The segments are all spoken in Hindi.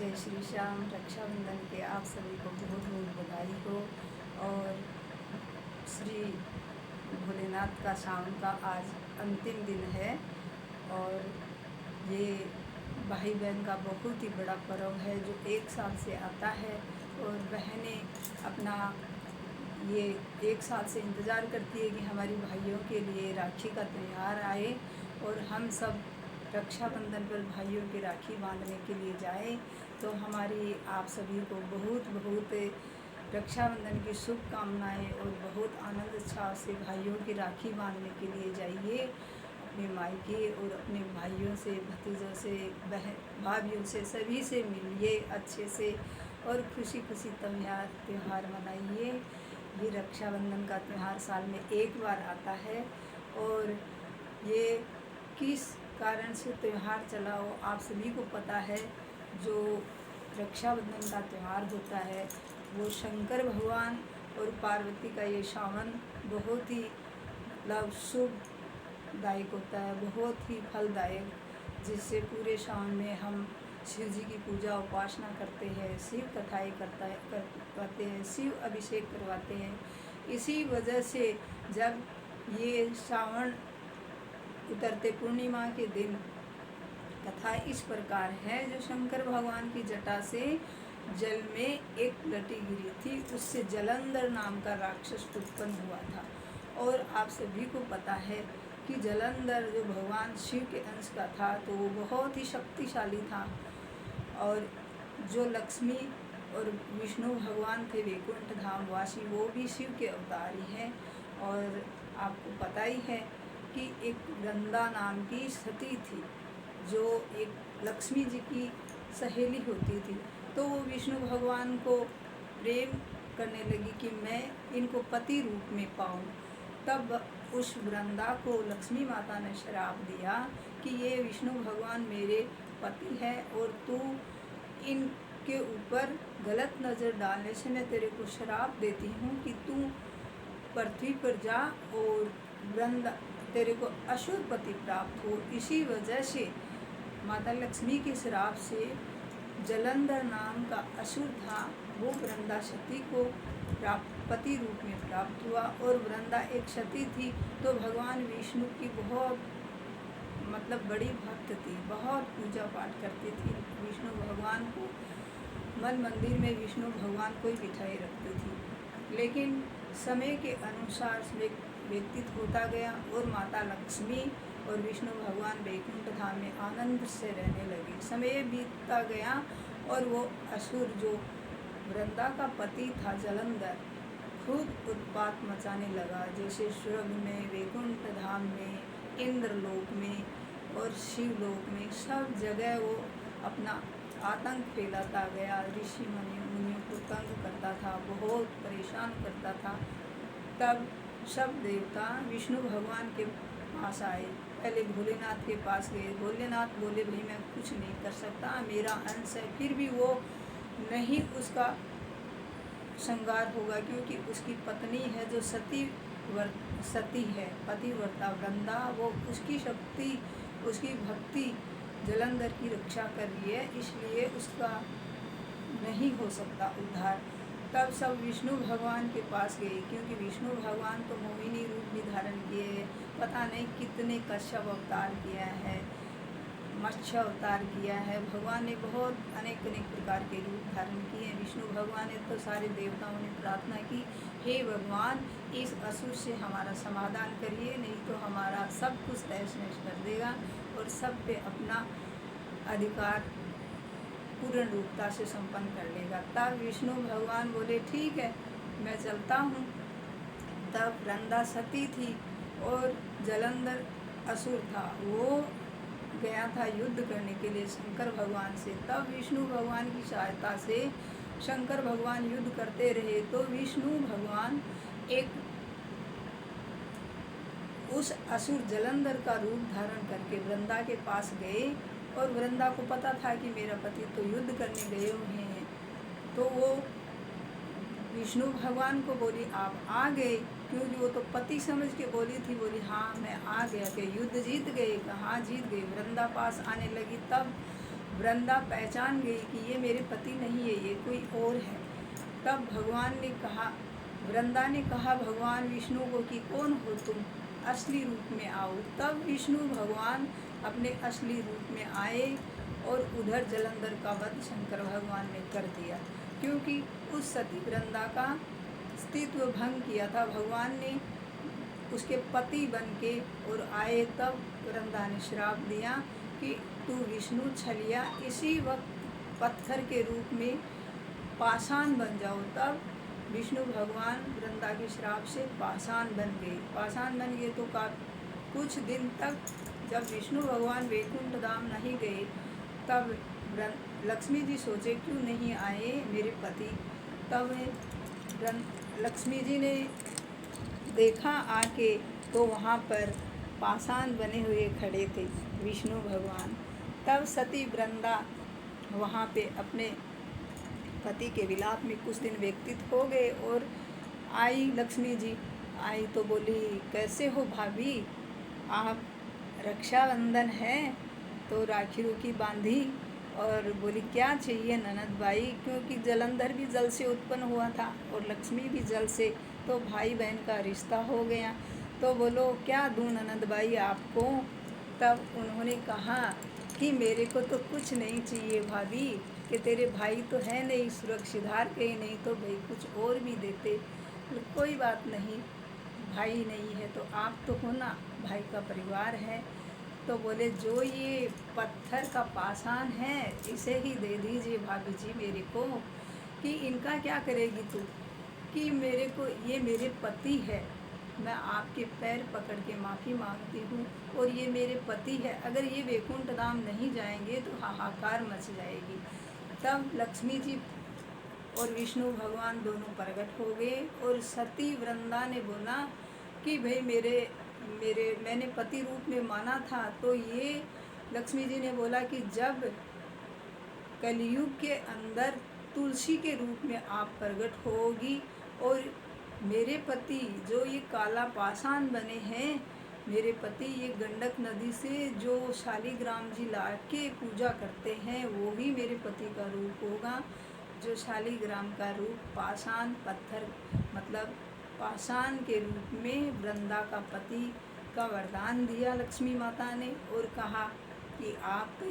जय श्री श्याम। रक्षाबंधन के आप सभी को बहुत बहुत बधाई हो। और श्री भोलेनाथ का सावन का आज अंतिम दिन है और ये भाई बहन का बहुत ही बड़ा पर्व है जो एक साल से आता है। और बहनें अपना ये एक साल से इंतज़ार करती है कि हमारी भाइयों के लिए राखी का त्यौहार आए और हम सब रक्षाबंधन पर भाइयों की राखी बांधने के लिए जाएं। तो हमारी आप सभी को बहुत बहुत रक्षाबंधन की शुभकामनाएं और बहुत आनंद उत्साह से भाइयों की राखी बांधने के लिए जाइए। अपने मायके और अपने भाइयों से, भतीजों से, बहन भाभियों से, सभी से मिलिए अच्छे से और खुशी खुशी त्यौहार मनाइए। ये रक्षाबंधन का त्यौहार साल में एक बार आता है और ये किस कारण से त्यौहार चला हो आप सभी को पता है। जो रक्षाबंधन का त्यौहार होता है वो शंकर भगवान और पार्वती का ये सावन बहुत ही शुभदायक होता है, बहुत ही फलदायक, जिससे पूरे सावन में हम शिव जी की पूजा उपासना करते हैं, शिव कथाएँ करते हैं, शिव अभिषेक करवाते हैं। इसी वजह से जब ये सावन उतरते पूर्णिमा के दिन कथा इस प्रकार है, जो शंकर भगवान की जटा से जल में एक लटी गिरी थी, उससे जलंधर नाम का राक्षस उत्पन्न हुआ था। और आप सभी को पता है कि जलंधर जो भगवान शिव के अंश का था तो वो बहुत ही शक्तिशाली था। और जो लक्ष्मी और विष्णु भगवान थे वैकुंठ धाम वासी, वो भी शिव के अवतार ही हैं। और आपको पता ही है कि एक वृंदा नाम की सती थी जो एक लक्ष्मी जी की सहेली होती थी। तो वो विष्णु भगवान को प्रेम करने लगी कि मैं इनको पति रूप में पाऊँ। तब उस वृंदा को लक्ष्मी माता ने श्राप दिया कि ये विष्णु भगवान मेरे पति है और तू इनके ऊपर गलत नज़र डालने से मैं तेरे को श्राप देती हूँ कि तू पृथ्वी पर जा और वृंदा तेरे को असुर पति प्राप्त हो। इसी वजह से माता लक्ष्मी के श्राप से जलंधर नाम का असुर था वो वृंदा सती को पति रूप में प्राप्त हुआ। और वृंदा एक सती थी तो भगवान विष्णु की बहुत बड़ी भक्त थी, बहुत पूजा पाठ करती थी। विष्णु भगवान को मन मंदिर में विष्णु भगवान को ही बिठाए रखती थी। लेकिन समय के अनुसार व्यतीत होता गया और माता लक्ष्मी और विष्णु भगवान वैकुंठ धाम में आनंद से रहने लगे। समय बीतता गया और वो असुर जो वृंदा का पति था जलंधर खूब उत्पात मचाने लगा, जैसे स्वर्ग में, वैकुंठ धाम में, इंद्रलोक में और शिवलोक में, सब जगह वो अपना आतंक फैलाता गया। ऋषि मुनियों को तंग करता था, बहुत परेशान करता था। तब सब देवता विष्णु भगवान के पास आए, पहले भोलेनाथ के पास गए। भोलेनाथ बोले भाई मैं कुछ नहीं कर सकता, मेरा अंश है। फिर भी वो नहीं उसका संहार होगा क्योंकि उसकी पत्नी है जो सती है, पतिव्रता वृंदा, वो उसकी शक्ति, उसकी भक्ति जलंधर की रक्षा कर रही है, इसलिए उसका नहीं हो सकता उद्धार। तब सब विष्णु भगवान के पास गए क्योंकि विष्णु भगवान तो मोहिनी रूप भी धारण किए, पता नहीं कितने कश्यप अवतार किया है, मत्स्य अवतार किया है। भगवान ने बहुत अनेक प्रकार के रूप धारण किए। विष्णु भगवान ने तो सारे देवताओं ने प्रार्थना की, हे भगवान इस असुर से हमारा समाधान करिए, नहीं तो हमारा सब कुछ तहस नहस कर देगा और सब पे अपना अधिकार पूर्ण रूपता से संपन्न कर लेगा। तब विष्णु भगवान बोले ठीक है मैं चलता हूँ। तब वृंदा सती थी और जलंधर असुर था, वो गया था युद्ध करने के लिए शंकर भगवान से। तब विष्णु भगवान की सहायता से शंकर भगवान युद्ध करते रहे तो विष्णु भगवान एक उस असुर जलंधर का रूप धारण करके वृंदा के पास गए। और वृंदा को पता था कि मेरा पति तो युद्ध करने गए हुए हैं, तो वो विष्णु भगवान को बोली आप आ गए, क्योंकि वो तो पति समझ के बोली थी। बोली हाँ मैं आ गया। कि युद्ध जीत गए? कहाँ जीत गए? वृंदा पास आने लगी। तब वृंदा पहचान गई कि ये मेरे पति नहीं है, ये कोई और है। तब भगवान ने कहा, वृंदा ने कहा भगवान विष्णु को कि कौन हो तुम, असली रूप में आओ। तब विष्णु भगवान अपने असली रूप में आए और उधर जलंधर का वध शंकर भगवान ने कर दिया, क्योंकि उस सती वृंदा का अस्तित्व भंग किया था भगवान ने उसके पति बन के और आए। तब वृंदा ने श्राप दिया कि तू विष्णु छलिया, इसी वक्त पत्थर के रूप में पाषाण बन जाओ। तब विष्णु भगवान वृंदा के श्राप से पाषाण बन गए। पाषाण बन गए तो कुछ दिन तक जब विष्णु भगवान वैकुंठ धाम नहीं गए, तब लक्ष्मी जी सोचे क्यों नहीं आए मेरे पति। तब लक्ष्मी जी ने देखा आके तो वहाँ पर पाषाण बने हुए खड़े थे विष्णु भगवान। तब सती वृंदा वहाँ पे अपने पति के विलाप में कुछ दिन व्यतीत हो गए और आई लक्ष्मी जी आई तो बोली, कैसे हो भाभी आप, रक्षाबंधन है तो राखी रूखी बांधी। और बोली क्या चाहिए ननद भाई, क्योंकि जलंधर भी जल से उत्पन्न हुआ था और लक्ष्मी भी जल से, तो भाई बहन का रिश्ता हो गया। तो बोलो क्या दूँ ननद भाई आपको। तब उन्होंने कहा कि मेरे को तो कुछ नहीं चाहिए भाभी, कि तेरे भाई तो है नहीं, सुरक्षिधार के नहीं तो भाई कुछ और भी देते। कोई बात नहीं, भाई नहीं है तो आप तो हो ना, भाई का परिवार है। तो बोले जो ये पत्थर का पाषाण है इसे ही दे दीजिए भाभी जी मेरे को, कि इनका क्या करेगी तू, कि मेरे को ये मेरे पति है, मैं आपके पैर पकड़ के माफ़ी मांगती हूँ और ये मेरे पति है, अगर ये वैकुंठ धाम नहीं जाएंगे तो हाहाकार मच जाएगी। तब लक्ष्मी जी और विष्णु भगवान दोनों प्रकट हो गए और सती वृंदा ने बोला कि भाई मेरे मैंने पति रूप में माना था। तो ये लक्ष्मी जी ने बोला कि जब कलयुग के अंदर तुलसी के रूप में आप प्रकट होगी और मेरे पति जो ये काला पाषाण बने हैं, मेरे पति ये गंडक नदी से जो शालिग्राम जी ला के पूजा करते हैं वो ही मेरे पति का रूप होगा। जो शालिग्राम का रूप पाषाण पत्थर मतलब पाषाण के रूप में वृंदा का पति का वरदान दिया लक्ष्मी माता ने और कहा कि आप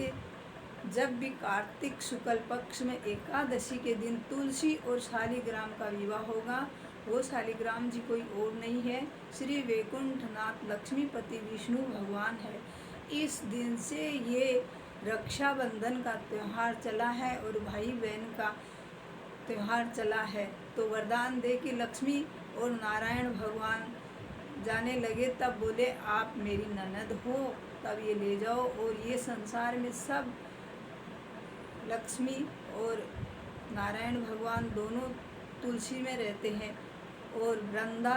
जब भी कार्तिक शुक्ल पक्ष में एकादशी के दिन तुलसी और शालिग्राम का विवाह होगा, वो शालिग्राम जी कोई और नहीं है, श्री वैकुंठनाथ लक्ष्मीपति विष्णु भगवान है। इस दिन से ये रक्षाबंधन का त्यौहार चला है और भाई बहन का त्यौहार चला है। तो वरदान दे के लक्ष्मी और नारायण भगवान जाने लगे। तब बोले आप मेरी ननद हो, तब ये ले जाओ। और ये संसार में सब लक्ष्मी और नारायण भगवान दोनों तुलसी में रहते हैं और वृंदा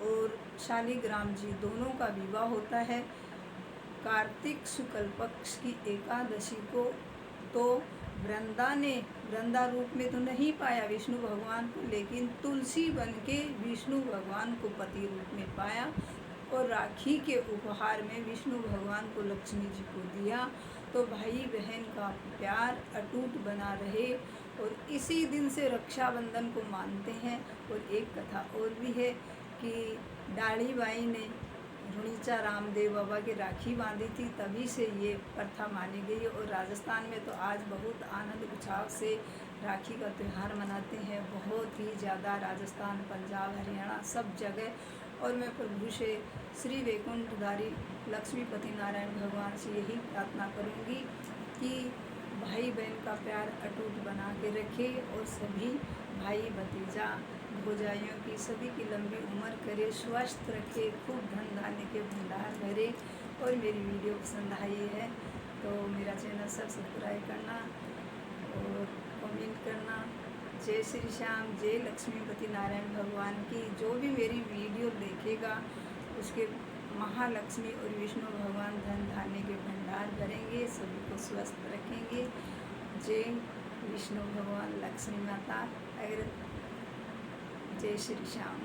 और शालिग्राम जी दोनों का विवाह होता है कार्तिक शुक्ल पक्ष की एकादशी को। तो वृंदा रूप में तो नहीं पाया विष्णु भगवान को, लेकिन तुलसी बन के विष्णु भगवान को पति रूप में पाया और राखी के उपहार में विष्णु भगवान को लक्ष्मी जी को दिया। तो भाई बहन का प्यार अटूट बना रहे और इसी दिन से रक्षाबंधन को मानते हैं। और एक कथा और भी है कि डाड़ी बाई ने रुणीचा रामदेव बाबा की राखी बांधी थी, तभी से ये प्रथा मानी गई। और राजस्थान में तो आज बहुत आनंद उत्साह से राखी का त्यौहार मनाते हैं, बहुत ही ज़्यादा, राजस्थान पंजाब हरियाणा सब जगह। और मैं प्रभु से श्री वैकुंठधारी लक्ष्मीपति नारायण भगवान से यही प्रार्थना करूँगी कि भाई बहन का प्यार अटूट बना के रखे और सभी भाई भतीजा भौजाइयों की सभी की लंबी उम्र करे, स्वस्थ रखे, खूब धन धान्य के भंडार भरे। और मेरी वीडियो पसंद आई है तो मेरा चैनल सब्सक्राइब करना और कमेंट करना। जय श्री श्याम, जय लक्ष्मीपति नारायण भगवान की। जो भी मेरी वीडियो देखेगा उसके महालक्ष्मी और विष्णु भगवान धन धान्य के भंडार भरेंगे, सभी को स्वस्थ रखेंगे। जय विष्णु भगवान, लक्ष्मी माता, जय श्री श्याम।